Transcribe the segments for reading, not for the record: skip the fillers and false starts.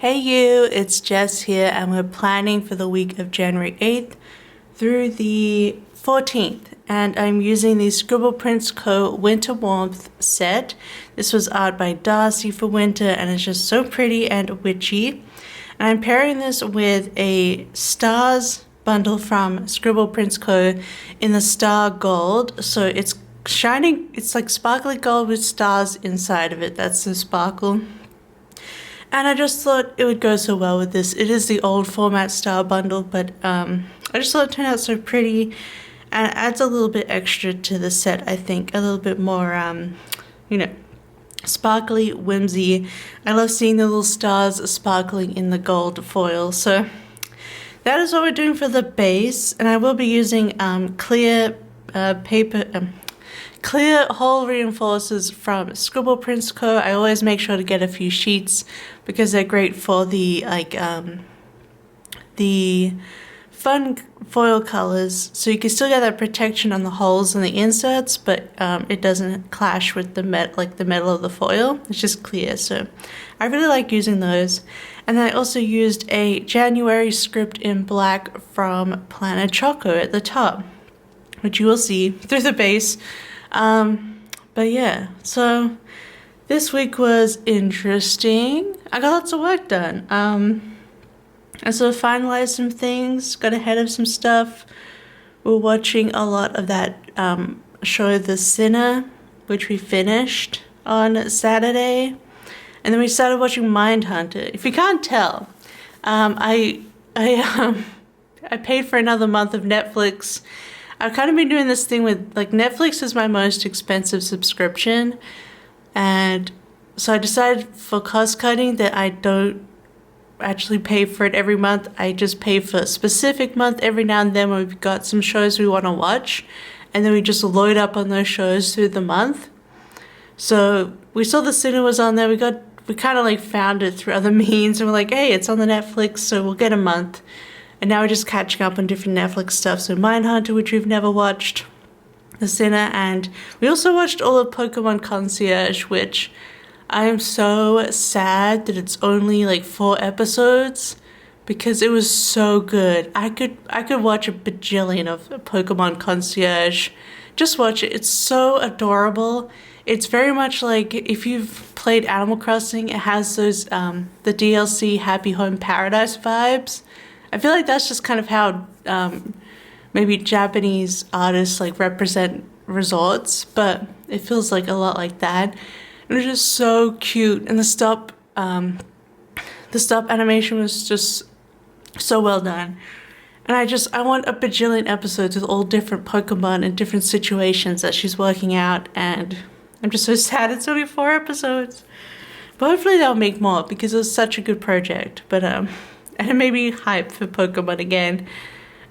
Hey you, it's Jess here and we're planning for the week of January 8th through the 14th, and I'm using the Scribble Prints Co Winter Warmth set. This was art by Darcy for winter and it's just so pretty and witchy. And I'm pairing this with a stars bundle from Scribble Prints Co in the star gold. So it's shining, it's like sparkly gold with stars inside of it. That's the sparkle. And I just thought it would go so well with this. It is the old format star bundle, but I just thought it turned out so pretty and it adds a little bit extra to the set, I think. A little bit more, sparkly, whimsy. I love seeing the little stars sparkling in the gold foil. So that is what we're doing for the base. And I will be using clear hole reinforcers from Scribble Prints Co. I always make sure to get a few sheets because they're great for the fun foil colors, so you can still get that protection on the holes and the inserts, but it doesn't clash with the metal of the foil. It's just clear, so I really like using those. And then I also used a January script in black from Planet Choco at the top, which you will see through the base. But yeah, so this week was interesting. I got lots of work done. I sort of finalized some things, got ahead of some stuff. We're watching a lot of that show The Sinner, which we finished on Saturday. And then we started watching Mindhunter. If you can't tell, I paid for another month of Netflix. I've kind of been doing this thing with, like, Netflix is my most expensive subscription, and so I decided for cost cutting that I don't actually pay for it every month. I just pay for a specific month every now and then when we've got some shows we want to watch, and then we just load up on those shows through the month. So we saw The Sinner was on there. We kind of like found it through other means, and we're like, hey, it's on the Netflix, so we'll get a month. And now we're just catching up on different Netflix stuff. So Mindhunter, which we've never watched, The Sinner, and we also watched all of Pokemon Concierge, which I am so sad that it's only like 4 episodes because it was so good. I could watch a bajillion of Pokemon Concierge. Just watch it. It's so adorable. It's very much like if you've played Animal Crossing, it has those the DLC Happy Home Paradise vibes. I feel like that's just kind of how maybe Japanese artists like represent resorts, but it feels like a lot like that. And it's just so cute, and the stop animation was just so well done. And I want a bajillion episodes with all different Pokemon and different situations that she's working out, and I'm just so sad it's only 4 episodes. But hopefully they'll make more because it was such a good project. But and it made me hype for Pokemon again.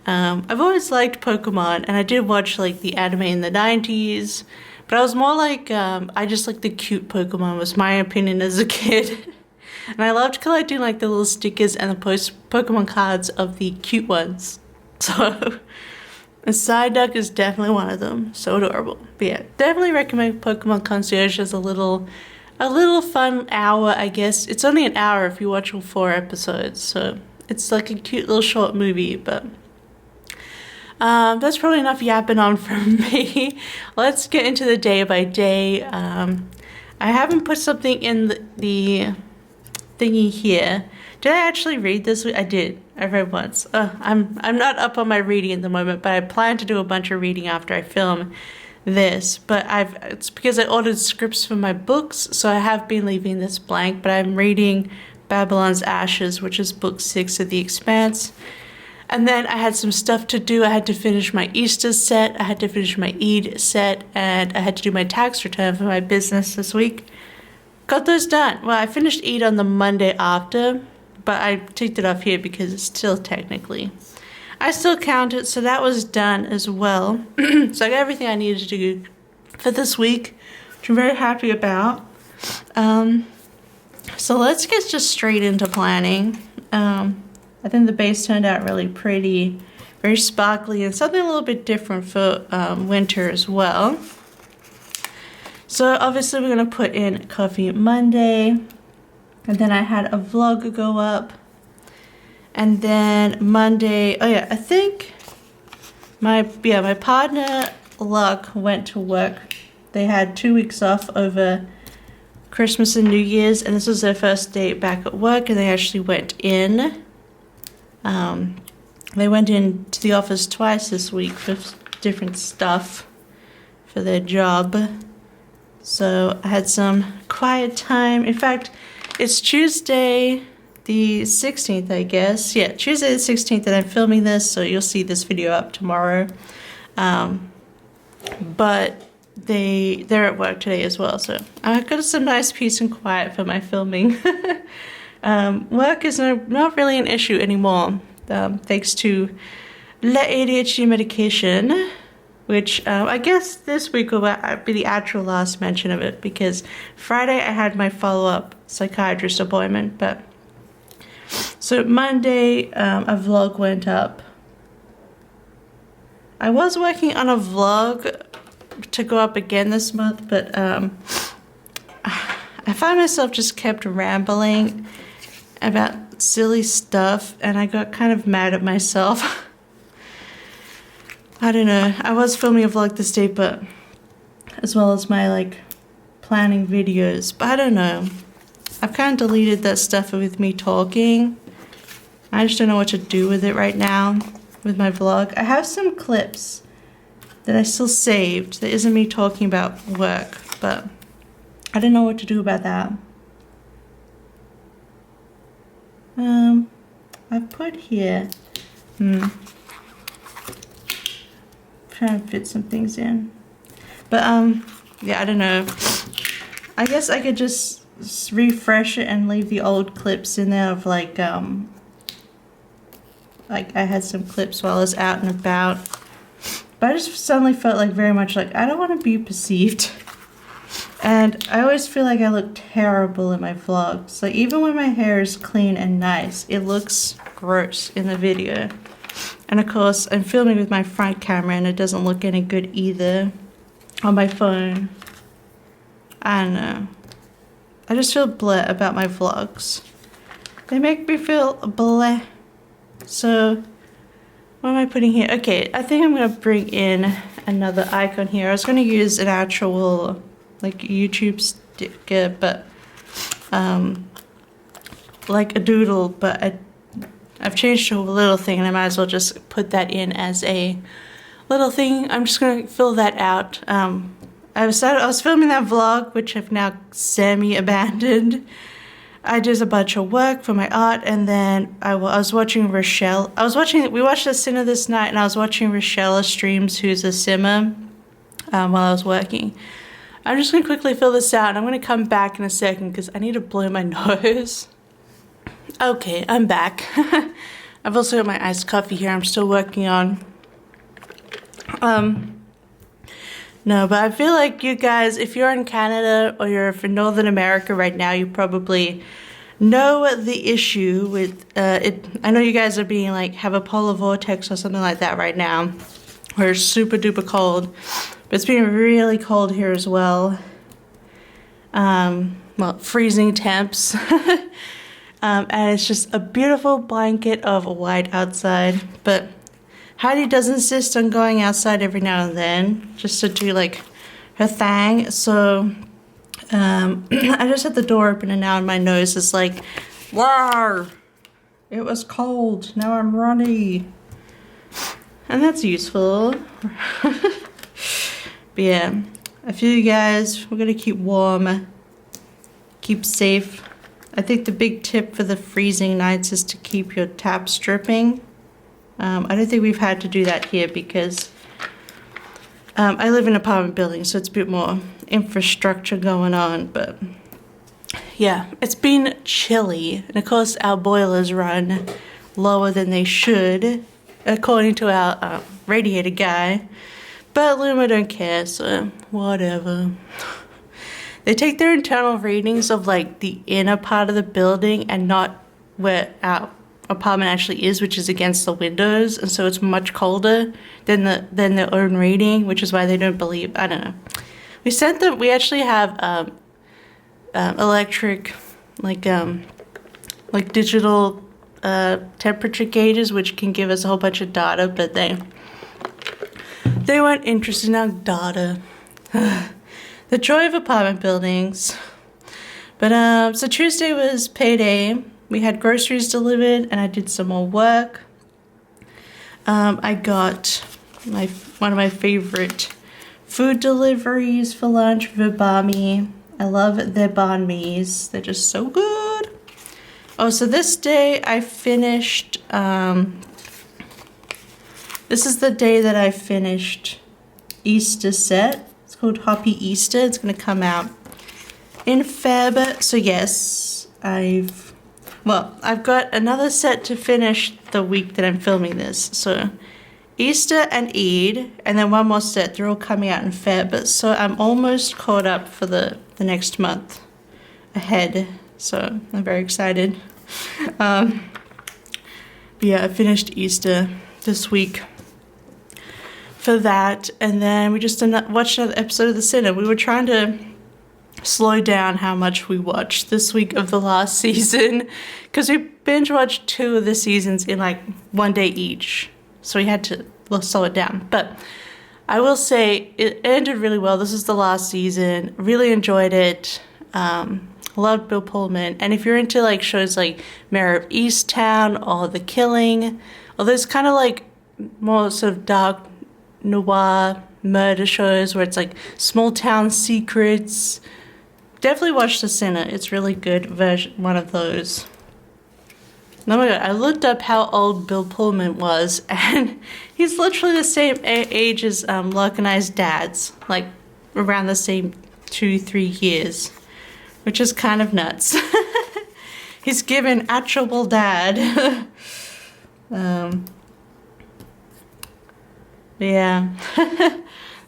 I've always liked Pokemon, and I did watch like the anime in the 90s, but I was more like, I just like the cute Pokemon was my opinion as a kid. And I loved collecting like the little stickers and the Pokemon cards of the cute ones. So, and Psyduck is definitely one of them. So adorable. But yeah, definitely recommend Pokemon Concierge as a little fun hour, I guess. It's only an hour if you watch all 4 episodes, so it's like a cute little short movie, but that's probably enough yapping on from me. Let's get into the day by day. I haven't put something in the thingy here. Did I actually read this week? I did. I read once. I'm not up on my reading at the moment, but I plan to do a bunch of reading after I film this, but it's because I ordered scripts for my books, so I have been leaving this blank, but I'm reading Babylon's Ashes, which is book 6 of The Expanse. And then I had some stuff to do. I had to finish my Easter set, I had to finish my Eid set, and I had to do my tax return for my business this week. Got those done. Well, I finished Eid on the Monday after, but I ticked it off here because it's still technically, I still count it, so that was done as well. So I got everything I needed to do for this week, which I'm very happy about. So let's get just straight into planning. I think the base turned out really pretty, very sparkly, and something a little bit different for winter as well. So obviously we're going to put in Coffee Monday. And then I had a vlog go up. And then Monday, oh yeah, I think my partner Luck went to work. They had 2 weeks off over Christmas and New Year's, and this was their first day back at work, and they actually went in. They went into the office twice this week for different stuff for their job. So I had some quiet time. In fact, it's Tuesday the 16th, I guess. Yeah, Tuesday the 16th that I'm filming this, so you'll see this video up tomorrow. But they're at work today as well, so I got some nice peace and quiet for my filming. Work is not really an issue anymore, thanks to the ADHD medication, which I guess this week will be the actual last mention of it, because Friday I had my follow-up psychiatrist appointment. But so Monday a vlog went up. I was working on a vlog to go up again this month, but I found myself just kept rambling about silly stuff, and I got kind of mad at myself. I don't know. I was filming a vlog this day, but as well as my like planning videos, but I don't know. I've kind of deleted that stuff with me talking. I just don't know what to do with it right now with my vlog. I have some clips that I still saved that isn't me talking about work, but I don't know what to do about that. I've put here, trying to fit some things in, but yeah, I don't know. I guess I could just refresh it and leave the old clips in there of like I had some clips while I was out and about. But I just suddenly felt like very much like I don't want to be perceived. And I always feel like I look terrible in my vlogs. Like even when my hair is clean and nice, it looks gross in the video. And of course, I'm filming with my front camera and it doesn't look any good either on my phone. I don't know. I just feel bleh about my vlogs. They make me feel bleh. So what am I putting here? Okay, I think I'm gonna bring in another icon here. I was gonna use an actual like YouTube sticker, but like a doodle, but I've changed to a little thing, and I might as well just put that in as a little thing. I'm just gonna fill that out. I was filming that vlog, which I've now semi-abandoned. I did a bunch of work for my art, and then I was watching Rochelle. We watched a Cinema this night, and I was watching Rochelle streams, who's a simmer, while I was working. I'm just going to quickly fill this out, and I'm going to come back in a second because I need to blow my nose. Okay, I'm back. I've also got my iced coffee here I'm still working on. No, but I feel like you guys, if you're in Canada or you're in Northern America right now, you probably know the issue with it. I know you guys are being like, have a polar vortex or something like that right now, where it's super duper cold. But it's been really cold here as well. Well, freezing temps. And it's just a beautiful blanket of white outside. But Heidi does insist on going outside every now and then, just to do like her thing. So I just had the door open, and now my nose is like, wow, it was cold, now I'm runny. And that's useful. But yeah, I feel you guys, we're gonna keep warm, keep safe. I think the big tip for the freezing nights is to keep your taps dripping. I don't think we've had to do that here because I live in an apartment building, so it's a bit more infrastructure going on. But yeah, it's been chilly, and of course our boilers run lower than they should, according to our radiator guy. But Luma don't care, so whatever. They take their internal readings of like the inner part of the building and not where our apartment actually is, which is against the windows, and so it's much colder than their own reading, which is why they don't believe. I don't know. We actually have electric like digital temperature gauges, which can give us a whole bunch of data, but they weren't interested in our data. The joy of apartment buildings. But so Tuesday was payday. We had groceries delivered, and I did some more work. I got one of my favorite food deliveries for lunch, Verbami. I love their banh mi's. They're just so good. Oh, so this day I finished, this is the day that I finished Easter set. It's called Hoppy Easter. It's going to come out in Feb. So yes, I've got another set to finish the week that I'm filming this. So Easter and Eid, and then one more set. They're all coming out in Feb. So I'm almost caught up for the next month ahead. So I'm very excited. Yeah, I finished Easter this week for that, and then we just watched another episode of The Sinner. We were trying to slow down how much we watched this week of the last season, because we binge watched 2 of the seasons in like one day each, so we had to slow it down. But I will say it ended really well. This is the last season. Really enjoyed it. Loved Bill Pullman. And if you're into like shows like Mayor of Easttown or The Killing, or those kind of like more sort of dark noir murder shows where it's like small town secrets, definitely watch The Sinner. It's really good version, one of those. Oh my god, I looked up how old Bill Pullman was, and he's literally the same age as Locke and I's dads, like around the same 2-3 years, which is kind of nuts. He's given actual dad. Yeah,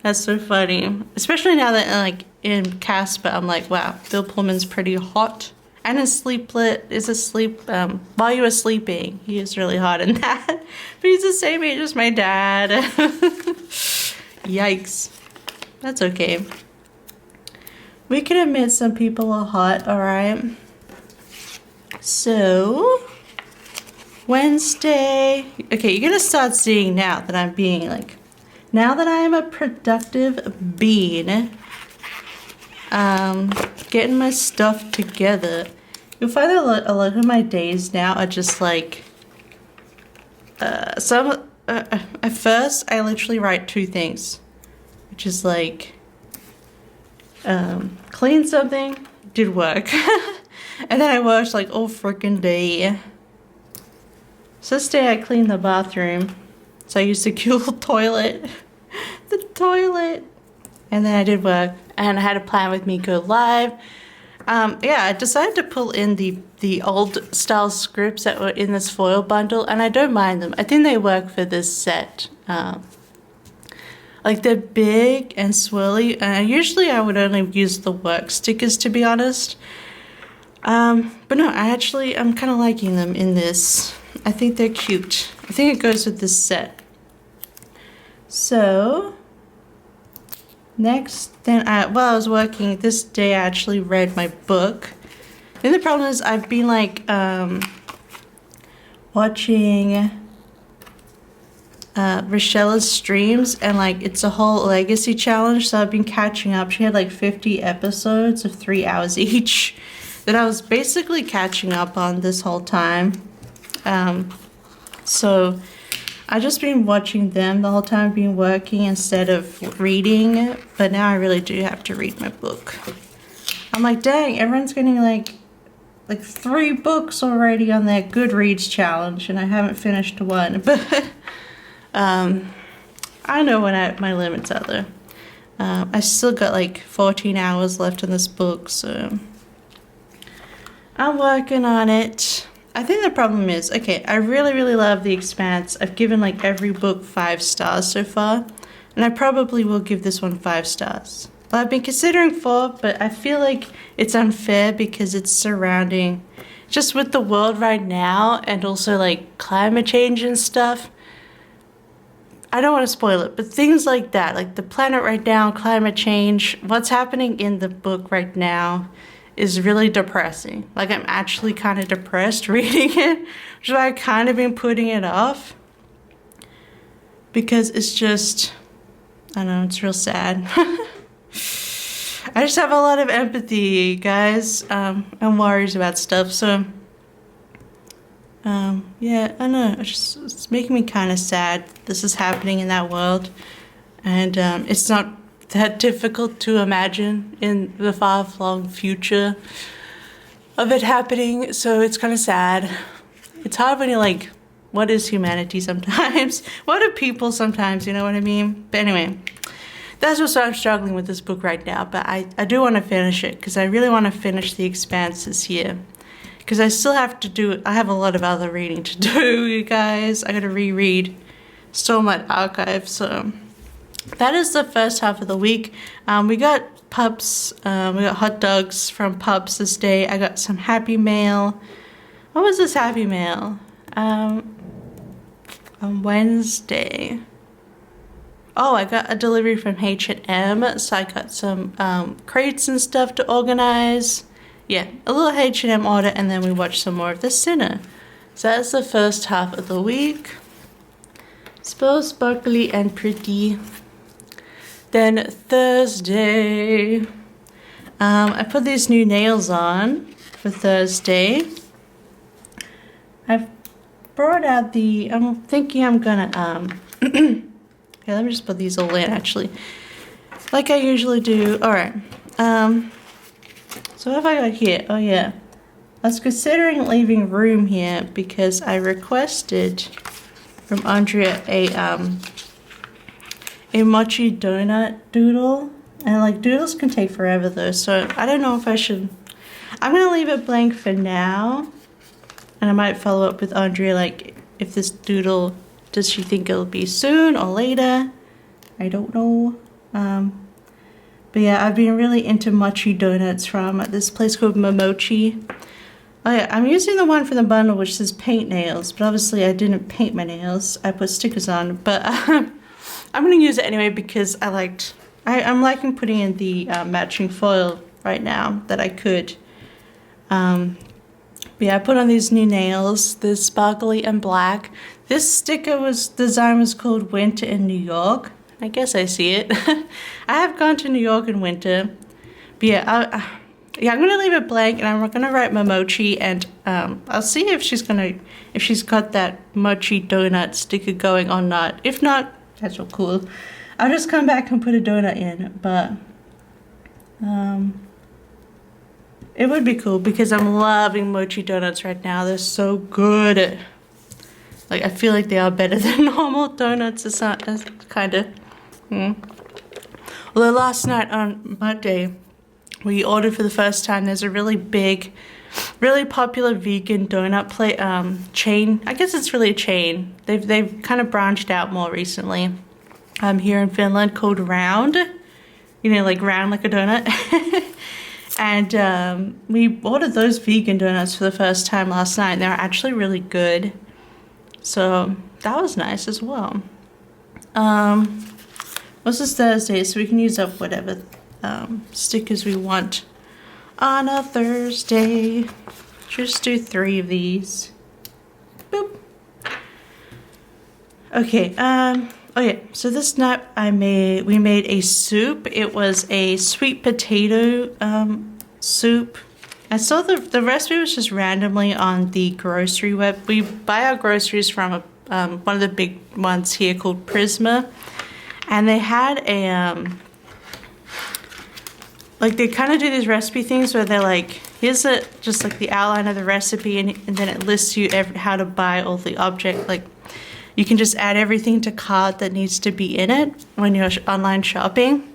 that's so funny, especially now that like in Casper, I'm like, wow, Bill Pullman's pretty hot. And in While You Were Sleeping, he is really hot in that. But he's the same age as my dad. Yikes. That's okay. We can admit some people are hot, alright? So, Wednesday. Okay, you're gonna start seeing now that I'm being like, now that I am a productive bean, getting my stuff together. You'll find that a lot of my days now are just like, at first I literally write 2 things, which is like, clean something, did work, and then I worked like all freaking day. So this day I cleaned the bathroom, so I used the Google toilet, and then I did work, and I had a plan with me go live. Yeah, I decided to pull in the old style scripts that were in this foil bundle, and I don't mind them. I think they work for this set. Like they're big and swirly, and usually I would only use the work stickers, to be honest. But no, I'm kind of liking them in this. I think they're cute. I think it goes with this set. So next, then while I was working this day, I actually read my book. And the problem is I've been like watching Rochelle's streams, and like it's a whole legacy challenge, so I've been catching up. She had like 50 episodes of 3 hours each that I was basically catching up on this whole time. So I've just been watching them the whole time I've been working instead of reading, but now I really do have to read my book. I'm like, dang, everyone's getting like 3 books already on their Goodreads challenge, and I haven't finished one. But I know when my limits are though. I still got like 14 hours left in this book, so I'm working on it. I think the problem is, okay, I really, really love The Expanse. I've given like every book 5 stars so far, and I probably will give this one 5 stars. Well, I've been considering 4, but I feel like it's unfair because it's surrounding, just with the world right now, and also like climate change and stuff. I don't want to spoil it, but things like that, like the planet right now, climate change, what's happening in the book right now, is really depressing. Like, I'm actually kind of depressed reading it, which is why I've kind of been putting it off. Because it's just, I don't know, it's real sad. I just have a lot of empathy, guys, and worries about stuff. So, yeah, I don't know. It's making me kind of sad this is happening in that world. And it's not that difficult to imagine in the far-flung future of it happening. So it's kind of sad. It's hard when you're like, what is humanity sometimes? What are people sometimes, you know what I mean? But anyway, that's what I'm struggling with this book right now. But I do want to finish it because I really want to finish The Expanse this year. Because I still have to do, I have a lot of other reading to do, you guys. I got to reread still my archive. So that is the first half of the week. We got pups, we got hot dogs from pups this day. I got some Happy Mail. What was this Happy Mail? On Wednesday. Oh, I got a delivery from H&M, so I got some crates and stuff to organize. Yeah, a little H&M order, and then we watched some more of The Sinner. So that's the first half of the week. So sparkly and pretty. Then Thursday, I put these new nails on for Thursday. I've brought out the, I'm thinking I'm gonna, okay, let me just put these all in actually, like I usually do. All right, so what have I got here? Oh yeah, I was considering leaving room here because I requested from Andrea a mochi donut doodle, and like doodles can take forever though, so I don't know if I should. I'm gonna leave it blank for now, and I might follow up with Andrea, like if this doodle, does she think it'll be soon or later? I don't know. But yeah, I've been really into mochi donuts from this place called Momochi. Oh yeah, I'm using the one for the bundle which says paint nails, but obviously I didn't paint my nails. I put stickers on, but I'm gonna use it anyway because I'm liking putting in the matching foil right now that I could. But yeah, I put on these new nails, this sparkly and black. This design was called Winter in New York. I guess I see it. I have gone to New York in winter. But yeah, I'm gonna leave it blank, and I'm gonna write Momochi, and I'll see if she's got that mochi donut sticker going or not. If not, that's so cool. I'll just come back and put a donut in, but it would be cool because I'm loving mochi donuts right now. They're so good. Like, I feel like they are better than normal donuts. It's not kind of. Although last night on Monday, we ordered for the first time. There's a really big, really popular vegan donut chain. I guess it's really a chain. They've kind of branched out more recently. Here in Finland, called Round. You know, like round like a donut. And we ordered those vegan donuts for the first time last night, and they were actually really good. So that was nice as well. This is Thursday, so we can use up whatever stickers we want on a Thursday. Just do 3 of these. Boop. Okay, oh yeah, so this night we made a soup. It was a sweet potato soup. I saw the recipe was just randomly on the grocery web. We buy our groceries from one of the big ones here called Prisma. And they had a, like they kind of do these recipe things where they're like, here's just like the outline of the recipe, and then it lists you how to buy all the object. Like you can just add everything to cart that needs to be in it when you're online shopping.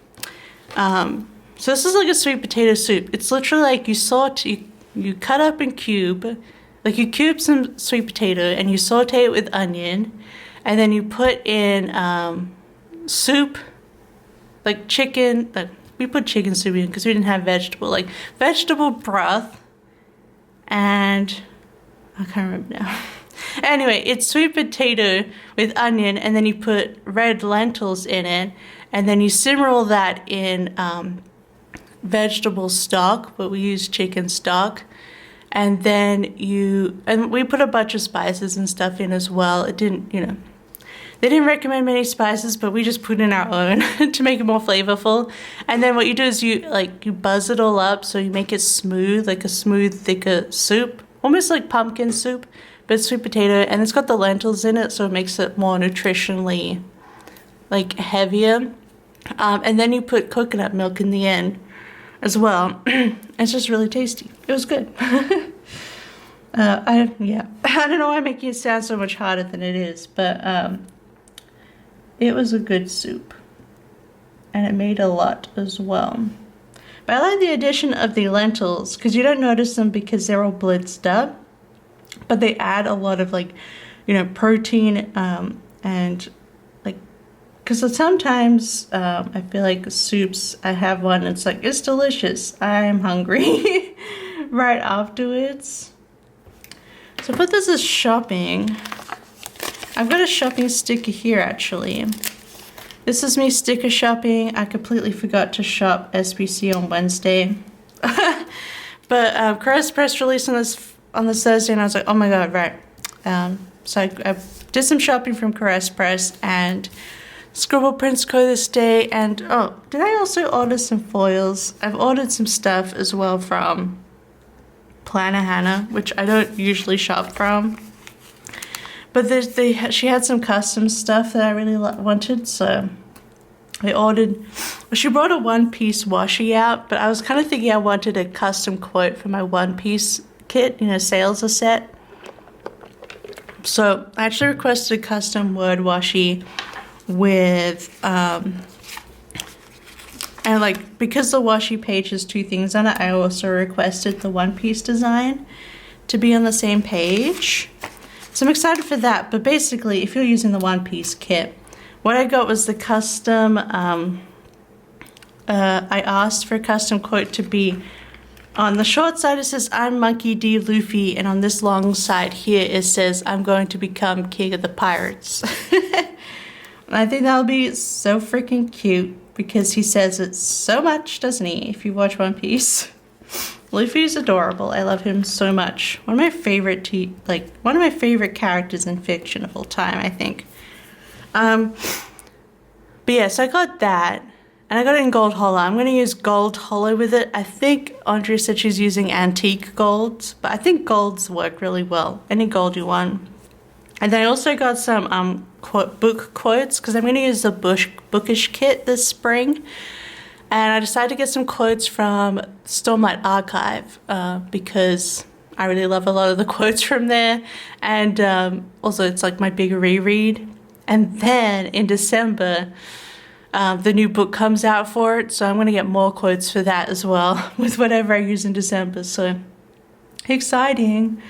So this is like a sweet potato soup. It's literally like you cut up in cube, like you cube some sweet potato and you saute it with onion, and then you put in soup, like chicken, like we put chicken soup in because we didn't have vegetable broth, and I can't remember now. Anyway, it's sweet potato with onion, and then you put red lentils in it, and then you simmer all that in vegetable stock, but we use chicken stock. And then we put a bunch of spices and stuff in as well. It didn't, they didn't recommend many spices, but we just put in our own to make it more flavorful. And then what you do is you buzz it all up, so you make it smooth, like a smooth, thicker soup, almost like pumpkin soup, but sweet potato. And it's got the lentils in it, so it makes it more nutritionally, like, heavier. And then you put coconut milk in the end as well. It's just really tasty. It was good. I don't know why I'm making it sound so much harder than it is, but it was a good soup, and it made a lot as well. But I like the addition of the lentils, because you don't notice them because they're all blitzed up, but they add a lot of, like, protein, and like, because sometimes I feel like soups, I have one, it's like, it's delicious, I'm hungry right afterwards. So for this is shopping, I've got a shopping sticker here actually. This is me sticker shopping. I completely forgot to shop SBC on Wednesday. But Caress Press released on this Thursday, and I was like, oh my god, right. So I did some shopping from Caress Press and Scribble Prints Co this day. And oh, did I also order some foils? I've ordered some stuff as well from Planner Hannah, which I don't usually shop from. But she had some custom stuff that I really wanted, so I ordered. Well, she brought a one-piece washi out, but I was kind of thinking I wanted a custom quote for my one-piece kit, sales a set. So I actually requested a custom word washi with, and like, because the washi page has two things on it, I also requested the one-piece design to be on the same page. So I'm excited for that, but basically, if you're using the one-piece kit, what I got was the custom, I asked for a custom quote to be, on the short side it says, I'm Monkey D. Luffy, and on this long side here it says, I'm going to become king of the pirates. And I think that'll be so freaking cute, because he says it so much, doesn't he, if you watch One Piece. Luffy's adorable. I love him so much. One of my favorite characters in fiction of all time, I think. But yeah, so I got that, and I got it in gold hollow. I'm going to use gold hollow with it. I think Andrea said she's using antique golds, but I think golds work really well. Any gold you want. And then I also got some book quotes, because I'm going to use the bookish kit this spring. And I decided to get some quotes from Stormlight Archive, because I really love a lot of the quotes from there. And also it's like my big reread. And then in December, the new book comes out for it. So I'm going to get more quotes for that as well, with whatever I use in December. So exciting.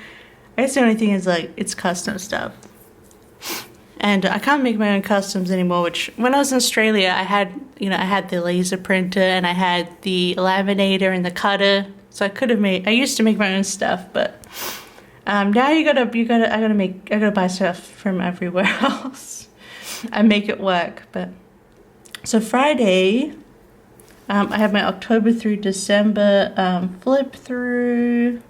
I guess the only thing is, like, it's custom stuff. And I can't make my own customs anymore, which when I was in Australia, I had the laser printer, and I had the laminator and the cutter. So I used to make my own stuff, but now I gotta buy stuff from everywhere else and make it work. But so Friday, I have my October through December flip through.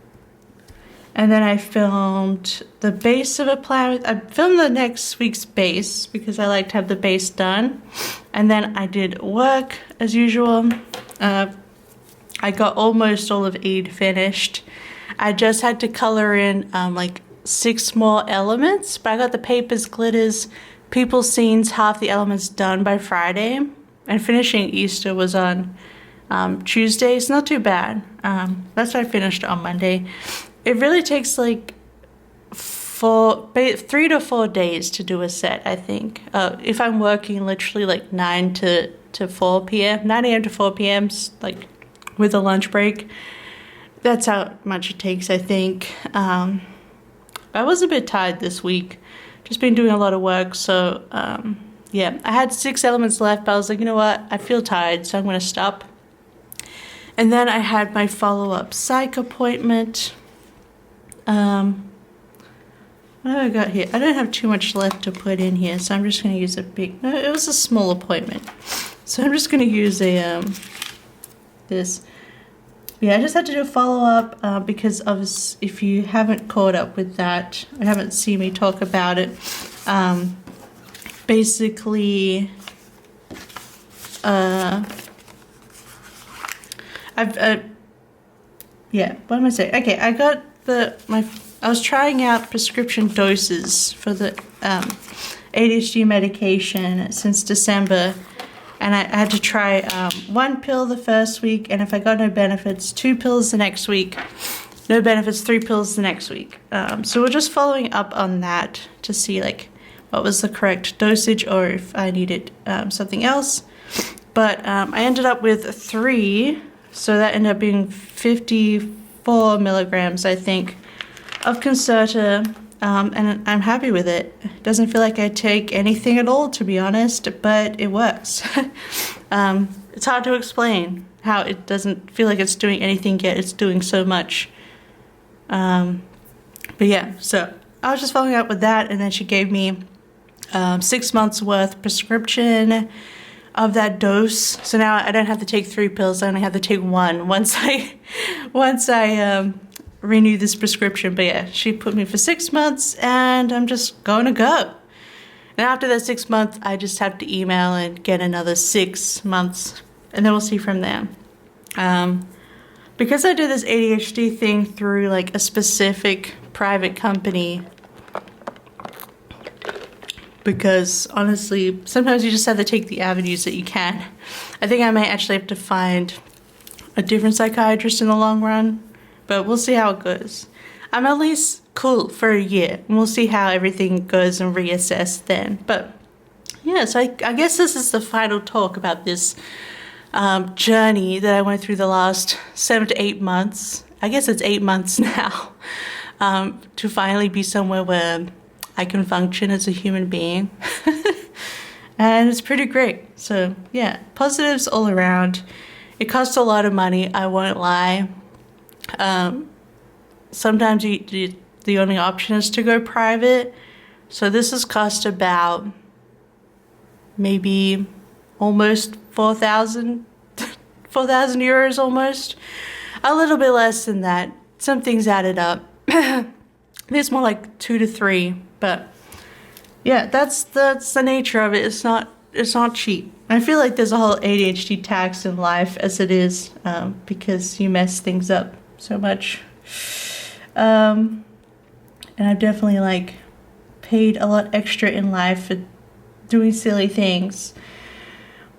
And then I filmed the base of a plan. I filmed the next week's base because I like to have the base done. And then I did work as usual. I got almost all of Eid finished. I just had to color in like 6 more elements. But I got the papers, glitters, people, scenes, half the elements done by Friday. And finishing Easter was on Tuesday. It's not too bad. That's why I finished on Monday. It really takes like 3 to 4 days to do a set, I think. If I'm working literally like 9 to 4 p.m., 9 a.m. to 4 p.m., like with a lunch break, that's how much it takes, I think. I was a bit tired this week. Just been doing a lot of work, so yeah. I had 6 elements left, but I was like, you know what? I feel tired, so I'm going to stop. And then I had my follow-up psych appointment. What have I got here? I don't have too much left to put in here, so I'm just going to use it was a small appointment. So I'm just going to use this. Yeah, I just had to do a follow-up because if you haven't caught up with that, or haven't seen me talk about it, basically, yeah, what am I saying? Okay, I got I was trying out prescription doses for the ADHD medication since December. And I had to try 1 pill the first week, and if I got no benefits, 2 pills the next week. No benefits, 3 pills the next week. So we're just following up on that to see like what was the correct dosage or if I needed something else. But I ended up with 3, so that ended up being 54 milligrams, I think, of Concerta. And I'm happy with it. It doesn't feel like I take anything at all, to be honest, but it works. It's hard to explain how it doesn't feel like it's doing anything yet it's doing so much. But yeah, so I was just following up with that, and then she gave me 6 months worth prescription of that dose. So now I don't have to take 3 pills. I only have to take 1 once I renew this prescription. But yeah, she put me for 6 months, and I'm just going to go. And after that 6 months, I just have to email and get another 6 months, and then we'll see from there. Because I do this ADHD thing through like a specific private company, because honestly, sometimes you just have to take the avenues that you can. I think I might actually have to find a different psychiatrist in the long run, but we'll see how it goes. I'm at least cool for a year, and we'll see how everything goes and reassess then. But yeah, so I guess this is the final talk about this journey that I went through the last 7 to 8 months. I guess it's 8 months now, to finally be somewhere where I can function as a human being. And it's pretty great. So yeah, positives all around. It costs a lot of money, I won't lie. Sometimes the only option is to go private. So this has cost about maybe almost 4,000 euros almost. A little bit less than that. Some things added up. It's more like 2 to 3, but yeah, that's the nature of it. It's not cheap. I feel like there's a whole ADHD tax in life as it is, because you mess things up so much. And I've definitely like paid a lot extra in life for doing silly things.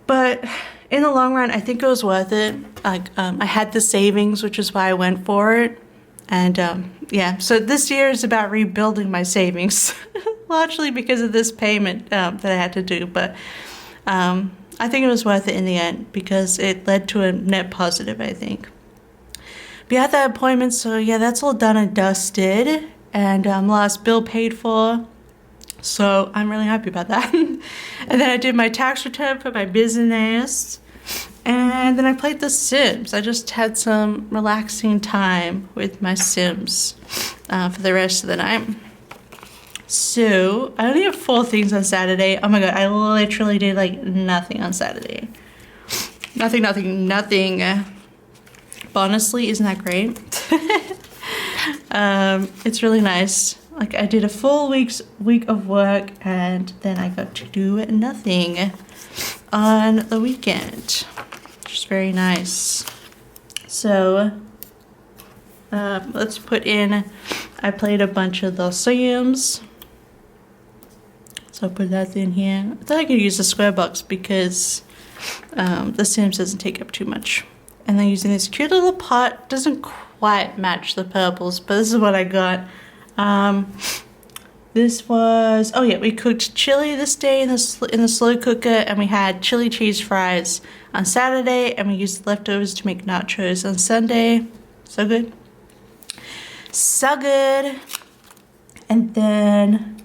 But in the long run, I think it was worth it. I had the savings, which is why I went for it. And yeah, so this year is about rebuilding my savings, largely because of this payment that I had to do. But I think it was worth it in the end because it led to a net positive, I think. We had that appointment, so yeah, that's all done and dusted. And last bill paid for. So I'm really happy about that. And then I did my tax return for my business. And then I played The Sims. I just had some relaxing time with my Sims for the rest of the night. So I only have 4 things on Saturday. Oh my god, I literally did like nothing on Saturday. Nothing. But honestly, isn't that great? It's really nice. Like I did a full week of work, and then I got to do nothing on the weekend, which is very nice. So let's put in, I played a bunch of The Sims. So I'll put that in here. I thought I could use the square box because The Sims doesn't take up too much. And then using this cute little pot, doesn't quite match the purples, but this is what I got. This was, oh yeah, we cooked chili this day in the slow cooker, and we had chili cheese fries on Saturday, and we used leftovers to make nachos on Sunday. So good. So good. And then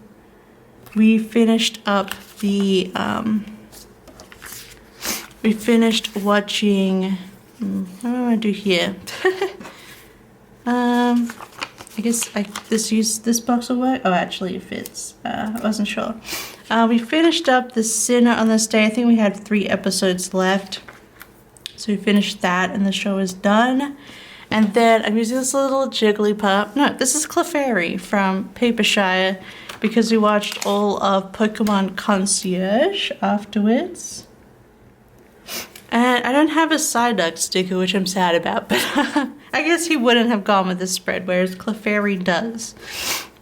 we finished up the, we finished watching, what do I want to do here? I guess this box will work. Oh, actually it fits. I wasn't sure. We finished up The Sinner on this day. I think we had 3 episodes left. So we finished that and the show is done. And then I'm using this little Jigglypuff. No, this is Clefairy from Papershire because we watched all of Pokemon Concierge afterwards. And I don't have a Psyduck sticker, which I'm sad about, but I guess he wouldn't have gone with this spread, whereas Clefairy does.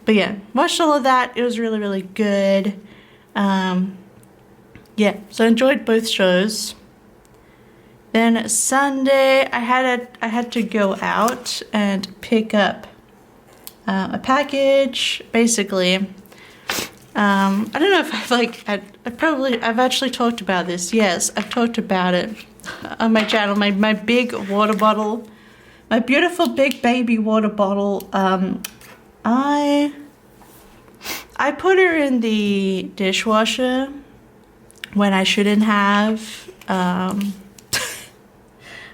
But yeah, watched all of that. It was really, really good. Yeah, so I enjoyed both shows. Then Sunday, I had to go out and pick up a package. Basically, I don't know if I've actually talked about this. Yes, I've talked about it on my channel. My big water bottle, my beautiful big baby water bottle. I put her in the dishwasher when I shouldn't have.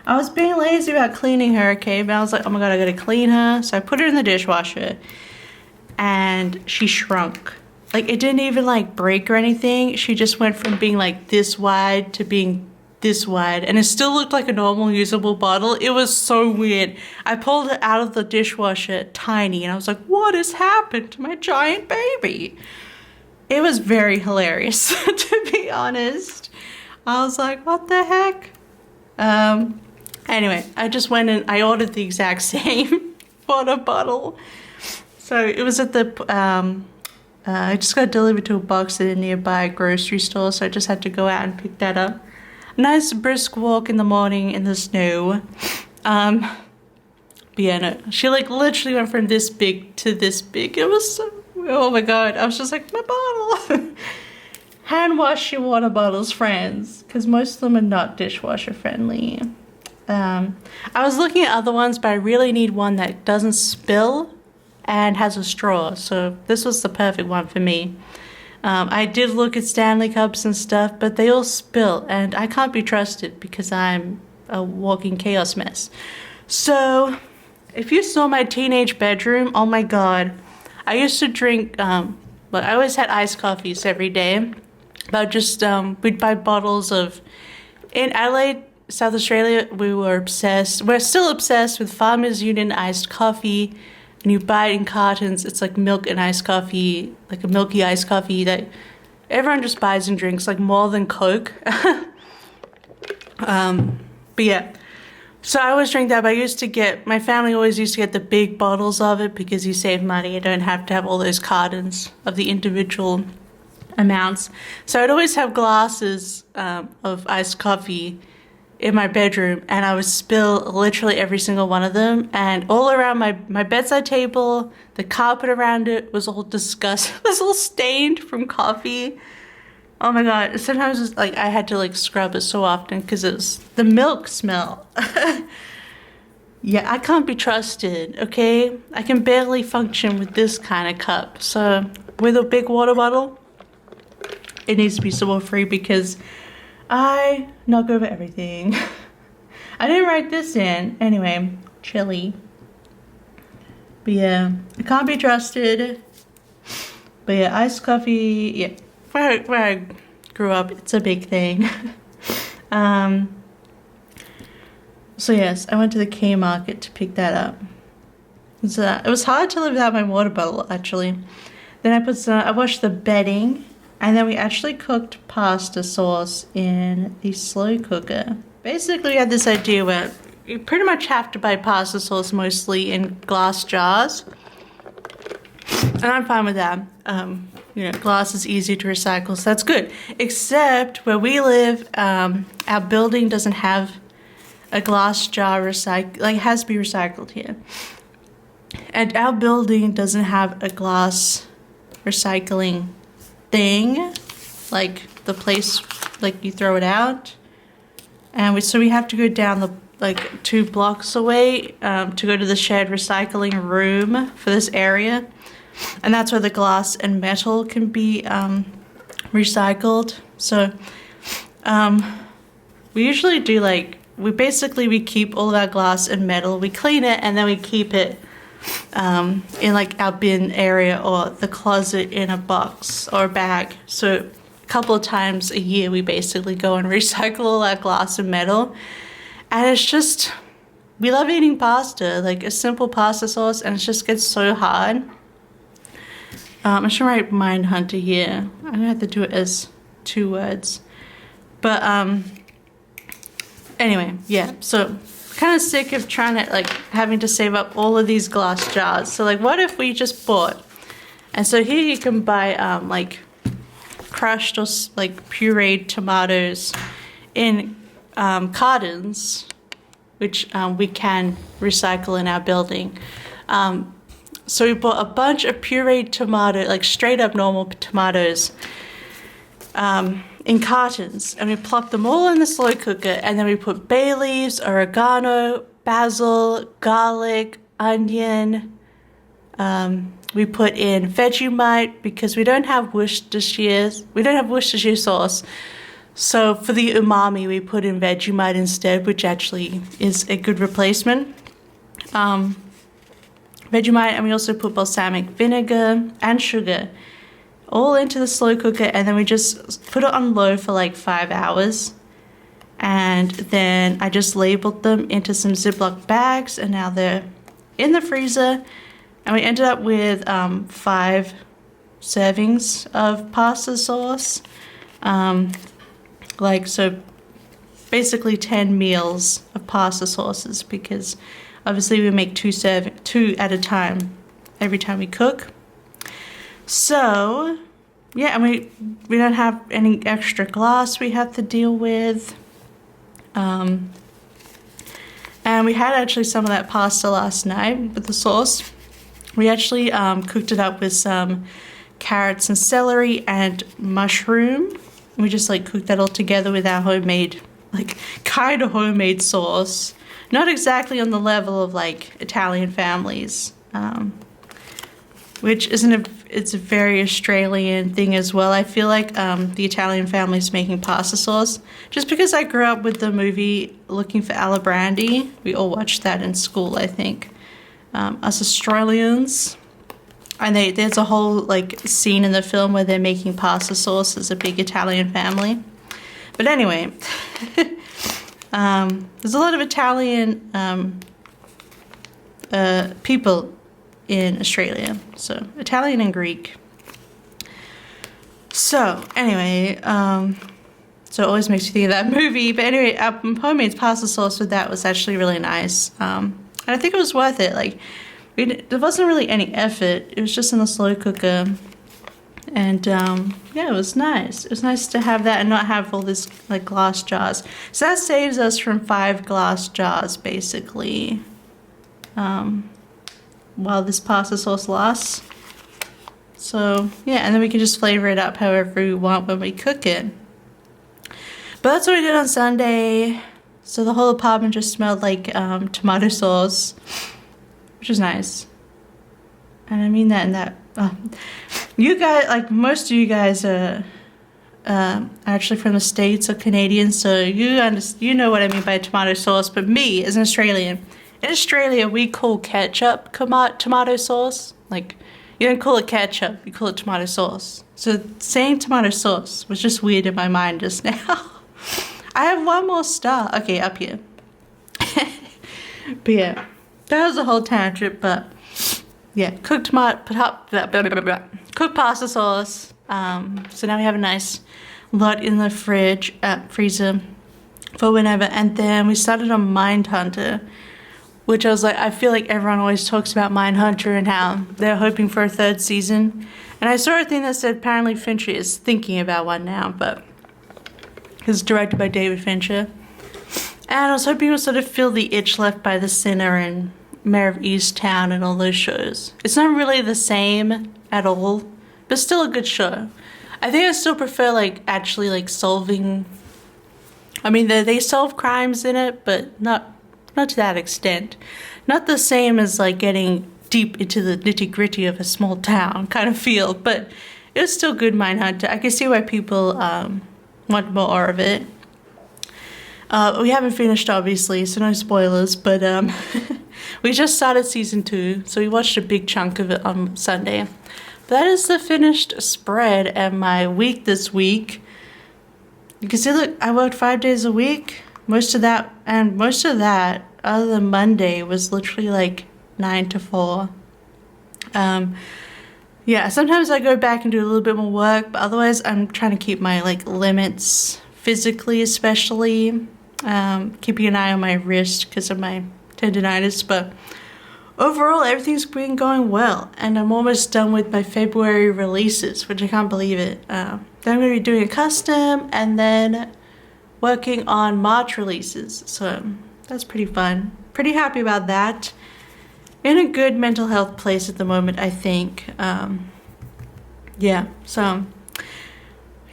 I was being lazy about cleaning her, okay? But I was like, oh my god, I gotta clean her. So I put her in the dishwasher and she shrunk. Like, it didn't even like break or anything. She just went from being like this wide to being this wide. And it still looked like a normal usable bottle. It was so weird. I pulled it out of the dishwasher tiny and I was like, what has happened to my giant baby? It was very hilarious, to be honest. I was like, what the heck? Anyway, I just went and I ordered the exact same water bottle. So it was at the, I just got delivered to a box at a nearby grocery store, so I just had to go out and pick that up. Nice brisk walk in the morning in the snow. But yeah, no, she like literally went from this big to this big. It was so, oh my god, I was just like, my bottle. Hand wash your water bottles, friends, because most of them are not dishwasher friendly. I was looking at other ones, but I really need one that doesn't spill and has a straw. So this was the perfect one for me. I did look at Stanley Cups and stuff, but they all spill, and I can't be trusted because I'm a walking chaos mess. So if you saw my teenage bedroom, oh my god, I used to drink, I always had iced coffees every day. But just, we'd buy bottles of, in Adelaide, South Australia, we're still obsessed with Farmers Union iced coffee. And you buy it in cartons. It's like milk and iced coffee, like a milky iced coffee that everyone just buys and drinks, like more than Coke. But yeah, so I always drink that, but my family always used to get the big bottles of it because you save money. You don't have to have all those cartons of the individual amounts. So I'd always have glasses of iced coffee in my bedroom, and I would spill literally every single one of them, and all around my bedside table, the carpet around it was all disgusting. It was all stained from coffee. Oh my god, sometimes it's like I had to like scrub it so often because it was the milk smell. Yeah, I can't be trusted, okay? I can barely function with this kind of cup. So with a big water bottle, it needs to be spoil-free because I knock over everything. I didn't write this in. Anyway, chili. But yeah, I can't be trusted. But yeah, iced coffee, yeah. Where I grew up, it's a big thing. So yes, I went to the K Market to pick that up. So it was hard to live without my water bottle, actually. Then I washed the bedding. And then we actually cooked pasta sauce in the slow cooker. Basically, we had this idea where you pretty much have to buy pasta sauce mostly in glass jars. And I'm fine with that. Glass is easy to recycle, so that's good. Except where we live, our building doesn't have a glass jar it has to be recycled here. And our building doesn't have a glass recycling thing, like the place, like you throw it out, and so we have to go down the 2 blocks away to go to the shared recycling room for this area, and that's where the glass and metal can be recycled. So we usually do we keep all of our glass and metal, we clean it, and then we keep it in like our bin area or the closet in a box or a bag. So a couple of times a year we basically go and recycle all our glass and metal, and it's just we love eating pasta, like a simple pasta sauce, and it just gets so hard. I should write Mindhunter here. I'm gonna have to do it as 2 words. But anyway, yeah, so kind of sick of trying to like having to save up all of these glass jars. So like what if we just bought, and so here you can buy like crushed or like pureed tomatoes in cartons, which we can recycle in our building. So we bought a bunch of pureed tomato, like straight up normal tomatoes, in cartons, and we plopped them all in the slow cooker, and then we put bay leaves, oregano, basil, garlic, onion. We put in Vegemite because we don't have Worcestershire sauce. So for the umami, we put in Vegemite instead, which actually is a good replacement. Vegemite, and we also put balsamic vinegar and sugar all into the slow cooker, and then we just put it on low for like 5 hours. And then I just labeled them into some Ziploc bags, and now they're in the freezer. And we ended up with 5 servings of pasta sauce. So basically 10 meals of pasta sauces, because obviously we make 2 at a time every time we cook. So yeah, and we don't have any extra glass we have to deal with. And we had actually some of that pasta last night with the sauce. We actually cooked it up with some carrots and celery and mushroom. We just like cooked that all together with our homemade, like kind of homemade sauce. Not exactly on the level of like Italian families, which it's a very Australian thing as well. I feel like the Italian families making pasta sauce, just because I grew up with the movie Looking for Alibrandi. We all watched that in school, I think. Us Australians, and there's a whole like scene in the film where they're making pasta sauce as a big Italian family. But anyway, there's a lot of Italian people in Australia, so Italian and Greek. So anyway, so it always makes me think of that movie. But anyway, our homemade pasta sauce with that was actually really nice. And I think it was worth it. Like, there wasn't really any effort. It was just in the slow cooker. And yeah, it was nice. It was nice to have that and not have all this like glass jars. So that saves us from 5 glass jars basically, while this pasta sauce lasts. So yeah, and then we can just flavor it up however we want when we cook it. But that's what we did on Sunday. So the whole apartment just smelled like tomato sauce, which is nice. And I mean that in that. You guys, like most of you guys are actually from the States or Canadians, so you know what I mean by tomato sauce. But me, as an Australian, in Australia we call ketchup tomato sauce. Like, you don't call it ketchup, you call it tomato sauce. So saying tomato sauce was just weird in my mind just now. I have one more star. Okay, up here. But yeah, that was a whole tangent, but yeah, cooked pasta sauce. So now we have a nice lot in the freezer for whenever. And then we started on Mindhunter, which I was like, I feel like everyone always talks about Mindhunter and how they're hoping for a 3rd season. And I saw a thing that said apparently Fincher is thinking about one now, but it's directed by David Fincher. And I was hoping it would sort of fill the itch left by The Sinner and Mayor of Easttown and all those shows. It's not really the same at all, but still a good show. I think I still prefer like actually like solving. I mean, they solve crimes in it, but not to that extent. Not the same as like getting deep into the nitty-gritty of a small town kind of feel, but it was still good Mindhunter. I can see why people want more of it. We haven't finished obviously, so no spoilers, but we just started season 2, so we watched a big chunk of it on Sunday. But that is the finished spread and my week this week. You can see, look, I worked 5 days a week. Most of that other than Monday, it was literally like 9 to 4. Yeah, sometimes I go back and do a little bit more work, but otherwise I'm trying to keep my like limits physically, especially keeping an eye on my wrist because of my tendinitis. But overall, everything's been going well, and I'm almost done with my February releases, which I can't believe it. Then I'm going to be doing a custom and then working on March releases, so that's pretty fun. Pretty happy about that. In a good mental health place at the moment, I think. Yeah, so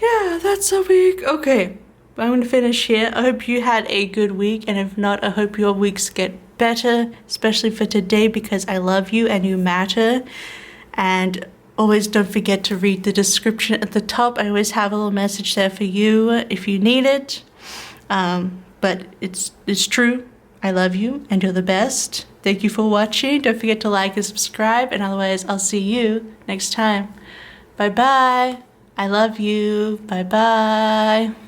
yeah, that's a week. Okay, I'm gonna finish here. I hope you had a good week, and if not, I hope your weeks get better, especially for today, because I love you and you matter. And always don't forget to read the description at the top. I always have a little message there for you if you need it. But it's true. I love you and you're the best. Thank you for watching. Don't forget to like and subscribe, and otherwise I'll see you next time. Bye bye. I love you. Bye bye.